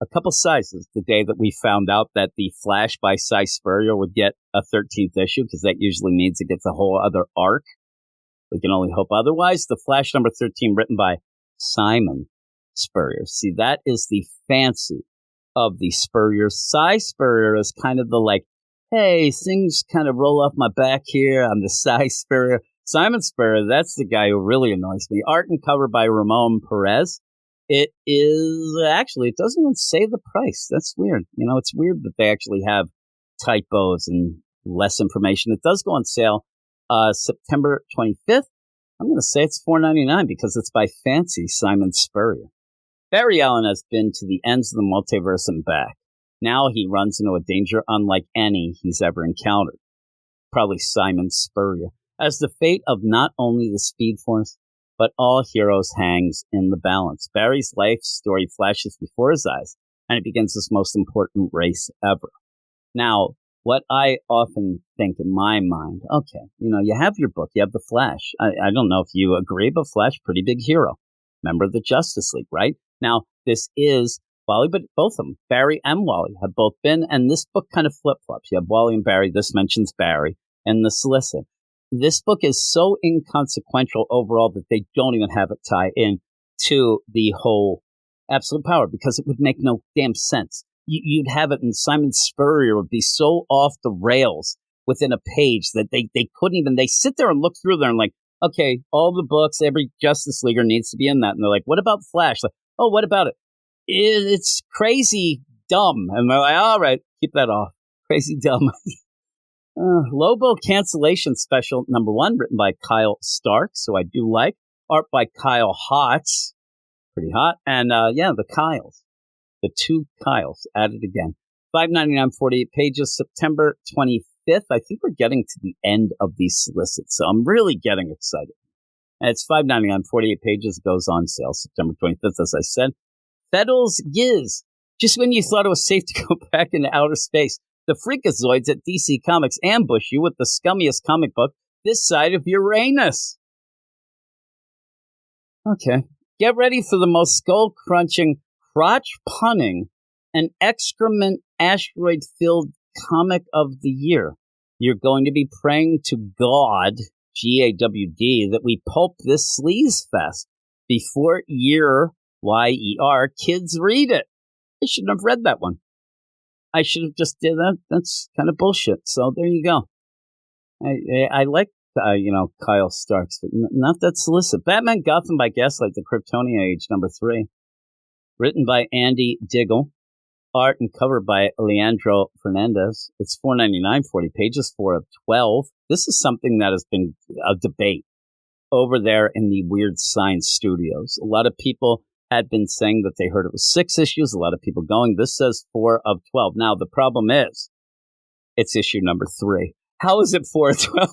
a couple sizes the day that we found out that the Flash by Cy Spurrier would get a 13th issue, because that usually means it gets a whole other arc. We can only hope otherwise. The Flash number 13, written by Simon Spurrier. See, that is the fancy of the Spurrier. Cy Spurrier is kind of the like, hey, things kind of roll off my back here. I'm the Cy Spurrier. Simon Spurrier, that's the guy who really annoys me. Art and cover by Ramon Perez. It is, actually, it doesn't even say the price. That's weird. You know, it's weird that they actually have typos and less information. It does go on sale September 25th. I'm going to say it's $4.99 because it's by fancy Simon Spurrier. Barry Allen has been to the ends of the multiverse and back. Now he runs into a danger unlike any he's ever encountered. Probably Simon Spurrier. As the fate of not only the Speed Force, but all heroes hangs in the balance. Barry's life story flashes before his eyes, and it begins his most important race ever. Now, what I often think in my mind, okay, you know, you have your book, you have the Flash. I don't know if you agree, but Flash, pretty big hero. Member of the Justice League, right? Now, this is Wally, but both of them, Barry and Wally, have both been, and this book kind of flip-flops. You have Wally and Barry, this mentions Barry, and the Solicit. This book is so inconsequential overall that they don't even have it tie in to the whole Absolute Power, because it would make no damn sense. You'd have it, and Simon Spurrier would be so off the rails within a page that they couldn't even, they sit there and look through there and like, okay, all the books, every Justice Leaguer needs to be in that. And they're like, what about Flash? Like, oh, what about it? It's crazy dumb. And they're like, all right, keep that off. Crazy dumb. Lobo Cancellation Special number 1, written by Kyle Starks, who I do like. Art by Kyle Hotz. Pretty hot. And the Kyles. The 2 Kyles added again. $5.99, 48 pages, September 25th. I think we're getting to the end of these solicits, so I'm really getting excited. And it's $5.99, 48 pages, goes on sale September 25th, as I said. Fettel's Giz. Just when you thought it was safe to go back into outer space, the Freakazoids at DC Comics ambush you with the scummiest comic book this side of Uranus. Okay. Get ready for the most skull-crunching, crotch-punning, and excrement asteroid-filled comic of the year. You're going to be praying to God, G-A-W-D, that we pulp this sleaze fest before Y-E-R, kids read it. I shouldn't have read that one. I should have just did that. That's kind of bullshit. So there you go. I like, Kyle Starks, but not that solicit. Batman Gotham by Gaslight, the Kryptonian Age, number 3. Written by Andy Diggle. Art and cover by Leandro Fernandez. It's $4.99, 40 pages, 4 of 12. This is something that has been a debate over there in the Weird Science Studios. A lot of people had been saying that they heard it was 6 issues. A lot of people going, this says 4 of 12. Now, the problem is, it's issue number 3. How is it 4 of 12?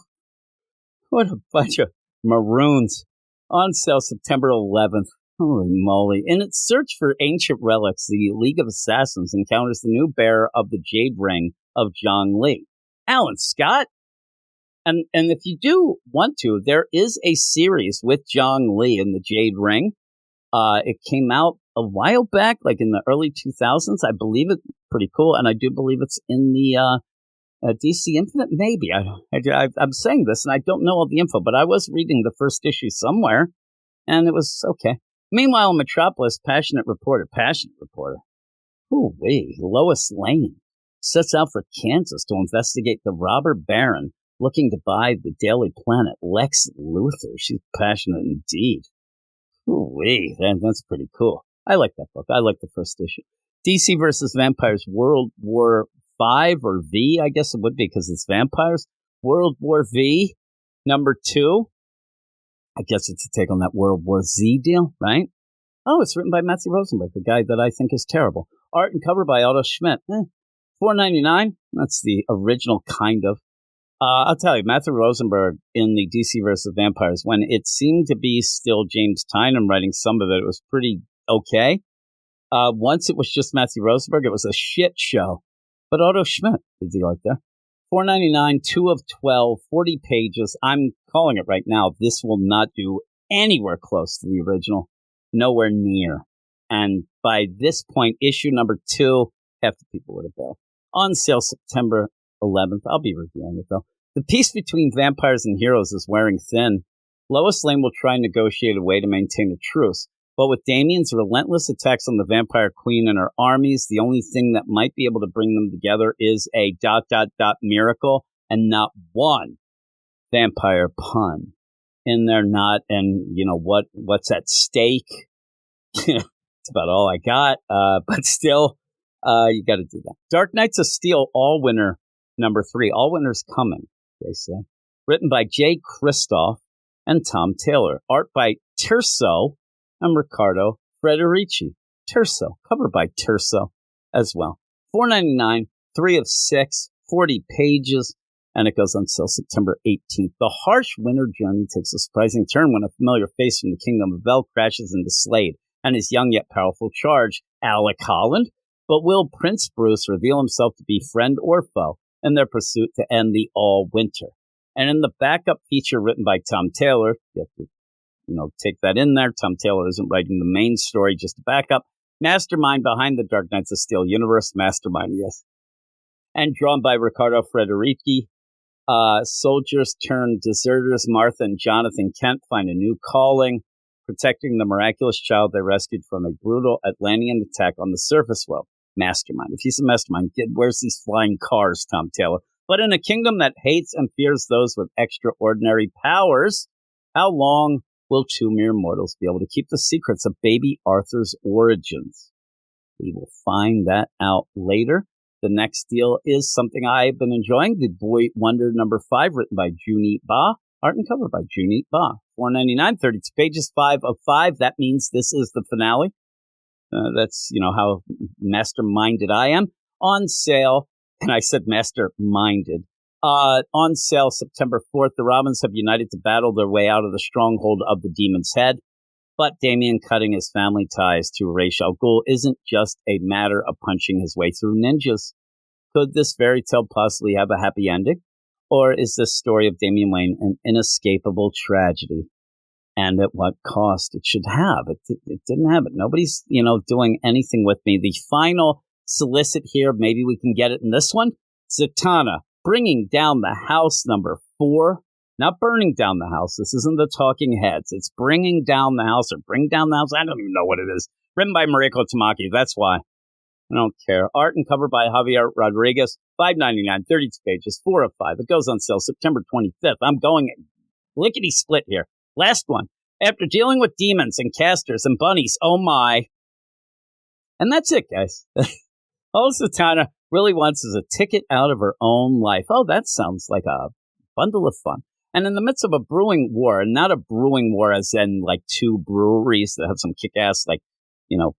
What a bunch of maroons. On sale September 11th. Holy moly. In its search for ancient relics, the League of Assassins encounters the new bearer of the Jade Ring of Zhongli, Alan Scott. And if you do want to, there is a series with Zhongli and the Jade Ring. It came out a while back, like in the early 2000s. I believe it's pretty cool, and I do believe it's in the DC Infinite. Maybe. I'm saying this, and I don't know all the info, but I was reading the first issue somewhere, and it was okay. Meanwhile, in Metropolis, passionate reporter. Ooh-wee, Lois Lane sets out for Kansas to investigate the robber baron looking to buy the Daily Planet, Lex Luthor. She's passionate indeed. Ooh-wee, that's pretty cool. I like that book. I like the first issue. DC versus Vampires, World War V, or V, I guess it would be because it's vampires. World War V, number 2. I guess it's a take on that World War Z deal, right? Oh, it's written by Matthew Rosenberg, the guy that I think is terrible. Art and cover by Otto Schmidt. $4.99. That's the original, kind of. I'll tell you, Matthew Rosenberg in the DC vs. Vampires, when it seemed to be still James Tynion writing some of it, it was pretty okay. Once it was just Matthew Rosenberg, it was a shit show. But Otto Schmidt did the art there. $4.99, 2 of 12, 40 pages. I'm calling it right now. This will not do anywhere close to the original. Nowhere near. And by this point, issue number 2, half the people would have bailed. On sale September 11th. I'll be reviewing it, though. The peace between vampires and heroes is wearing thin. Lois Lane will try and negotiate a way to maintain a truce. But with Damian's relentless attacks on the Vampire Queen and her armies, the only thing that might be able to bring them together is a ... miracle, and not one vampire pun in there. Not, and you know what's at stake. It's about all I got. But still, you got to do that. Dark Knights of Steel, All Winter number 3. All Winter's coming, they say. Written by Jay Kristoff and Tom Taylor. Art by Terzo and Riccardo Federici. Terzo, cover by Terzo as well. $4.99, 3 of 6, 40 pages, and it goes on sale September 18th. The harsh winter journey takes a surprising turn when a familiar face from the Kingdom of El crashes into Slade and his young yet powerful charge, Alec Holland. But will Prince Bruce reveal himself to be friend or foe in their pursuit to end the All Winter? And in the backup feature written by Tom Taylor, you have to take that in there. Tom Taylor isn't writing the main story, just a backup. Mastermind behind the Dark Knights of Steel universe. Mastermind, yes. And drawn by Riccardo Federici. Soldiers turned deserters Martha and Jonathan Kent find a new calling, protecting the miraculous child they rescued from a brutal Atlantean attack on the surface world. Mastermind. If he's a mastermind, where's these flying cars, Tom Taylor? But in a kingdom that hates and fears those with extraordinary powers, how long will 2 mere mortals be able to keep the secrets of baby Arthur's origins? We will find that out later. The next deal is something I've been enjoying. The Boy Wonder number 5, written by Junit Ba. Art and cover by Junit Ba. $4.99, 32 pages, 5 of 5. That means this is the finale. That's, how masterminded I am. On sale, and I said masterminded. On sale September 4th, the Robins have united to battle their way out of the stronghold of the Demon's Head. But Damian cutting his family ties to Ra's al Ghul isn't just a matter of punching his way through ninjas. Could this fairy tale possibly have a happy ending? Or is this story of Damian Wayne an inescapable tragedy? And at what cost? It should have. It didn't have it. Nobody's, doing anything with me. The final solicit here, maybe we can get it in this one. Zatanna, bringing down the house number 4. Not burning down the house. This isn't the Talking Heads. It's bringing down the house, or bring down the house. I don't even know what it is. Written by Mariko Tamaki. That's why. I don't care. Art and cover by Javier Rodriguez. $5.99, 32 pages, 4 of 5. It goes on sale September 25th. I'm going lickety split here. Last one. After dealing with demons and casters and bunnies, oh my. And that's it, guys. All Zatanna really wants is a ticket out of her own life. Oh, that sounds like a bundle of fun. And in the midst of a brewing war, and not a brewing war as in like two breweries that have some kick-ass, like,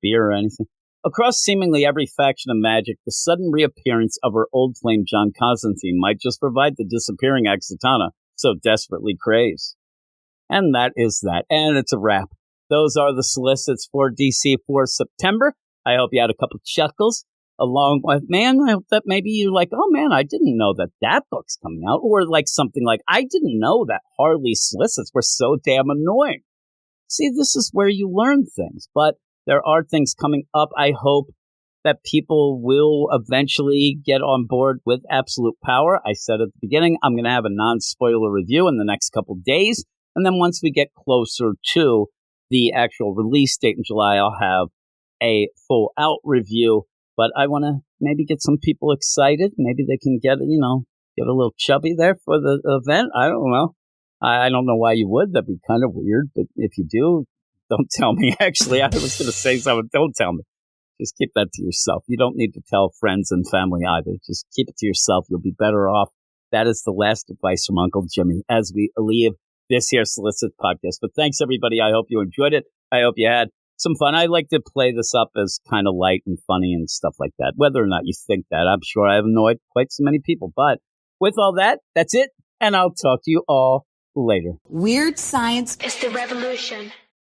beer or anything. Across seemingly every faction of magic, the sudden reappearance of her old flame John Constantine might just provide the disappearing ex-Zatanna so desperately craves. And that is that. And it's a wrap. Those are the solicits for DC for September. I hope you had a couple chuckles along with, man, I hope that maybe you're like, oh man, I didn't know that book's coming out. Or like something like, I didn't know that Harley solicits were so damn annoying. See, this is where you learn things. But there are things coming up. I hope that people will eventually get on board with Absolute Power. I said at the beginning, I'm going to have a non-spoiler review in the next couple days. And then once we get closer to the actual release date in July, I'll have a full out review. But I want to maybe get some people excited. Maybe they can get a little chubby there for the event. I don't know. I don't know why you would. That'd be kind of weird. But if you do, don't tell me. Actually, I was going to say something. Don't tell me. Just keep that to yourself. You don't need to tell friends and family either. Just keep it to yourself. You'll be better off. That is the last advice from Uncle Jimmy as we leave this here Solicit podcast. But thanks, everybody. I hope you enjoyed it. I hope you had some fun. I like to play this up as kind of light and funny and stuff like that. Whether or not you think that, I'm sure I have annoyed quite so many people. But with all that, that's it. And I'll talk to you all later. Weird science is the revolution.